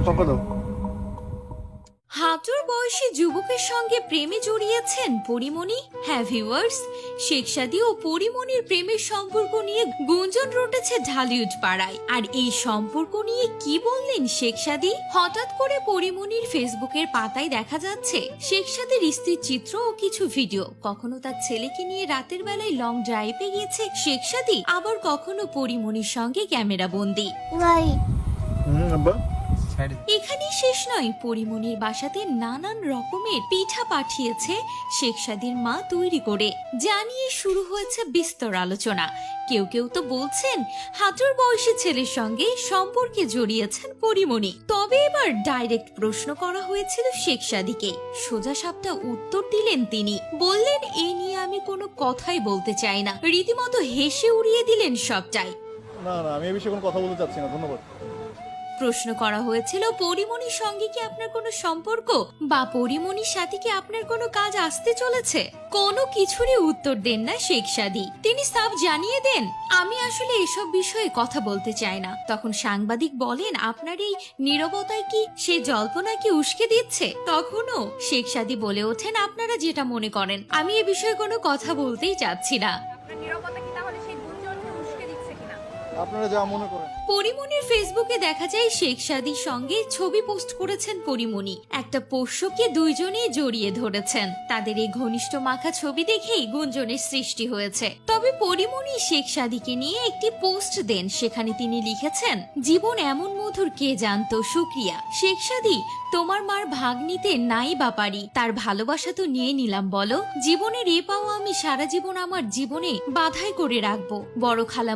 পক্ষ দাও। হাঁটুর বয়সী যুবকের সঙ্গে প্রেমে জড়িয়েছেন পরিমণি। হ্যাঁ ভিউয়ার্স, শেখ সাদী ও পরিমণির প্রেমের সম্পর্ক নিয়ে গুঞ্জন রটেছে ঢালিউড পাড়ায়। আর এই সম্পর্ক নিয়ে কি বললেন শেখ সাদী? হঠাৎ করে পরিমণির ফেসবুকের পাতায় দেখা যাচ্ছে শেখ সাদীর স্ত্রীর চিত্র ও কিছু ভিডিও। কখনো তার ছেলেকে নিয়ে রাতের বেলায় লং ড্রাইভে গিয়েছে শেখ সাদী, আবার কখনো পরিমণির সঙ্গে ক্যামেরা বন্দী। আব্বা এখানেই শেষ নয়, পরিমণির বাসাতে নানান রকমের পিঠা পাঠিয়েছে শেখ সাদীর মা তৈরি করে, জানিয়ে শুরু হয়েছে বিস্তর আলোচনা। কেউ কেউ তো বলছেন হাঁটুর বয়সী ছেলের সঙ্গে সম্পর্কে জড়িয়েছেন পরিমণি। তবে এবার ডাইরেক্ট প্রশ্ন করা হয়েছিল শেখ সাদীকে। সোজা সাপটা উত্তর দিলেন তিনি, বললেন এ নিয়ে আমি কোনো কথাই বলতে চাই না। রীতিমতো হেসে উড়িয়ে দিলেন সবটাই। না না, আমি এই বিষয়ে কোনো কথা বলতে চাচ্ছি না, ধন্যবাদ। প্রশ্ন করা হয়েছিল পরিমণির সঙ্গে কি আপনার কোনো সম্পর্ক বা পরিমণির সাথে কি আপনার কোনো কাজ আসতে চলেছে? কোনো কিছুরই উত্তর দেন না শেখ সাদী। তিনি সাফ জানিয়ে দেন, আমি আসলে এসব বিষয়ে কথা বলতে চাই না। তখন সাংবাদিক বলেন, আপনার এই নীরবতায় কি সে জল্পনা কি উস্কে দিচ্ছে? তখনও শেখ সাদী বলে ওঠেন, আপনারা যেটা মনে করেন, আমি এ বিষয়ে কোনো কথা বলতেই চাচ্ছি না। আপনারা যা মনে করেন। পরিমণির ফেসবুকে দেখা যায় শেখ সাদীর সঙ্গে ছবি পোস্ট করেছেন পরিমণি। একটা পোষ্যকে দুইজনেই জড়িয়ে ধরেছেন। তাদের এই ঘনিষ্ঠ মাখা ছবি দেখেই গুঞ্জনের সৃষ্টি হয়েছে। তবে পরিমণি শেখ সাদীকে নিয়ে একটি পোস্ট দেন, সেখানে তিনি লিখেছেন, জীবন এমন মধুর কে জানতো, শুকরিয়া শেখ সাদী। তোমার মার ভাগ নিতে নাই বা পারি, তার ভালোবাসা তো নিয়ে নিলাম বলো। জীবনের এ পাওয়া আমি সারা জীবন আমার জীবনে বাধাই করে রাখবো। বড় খালা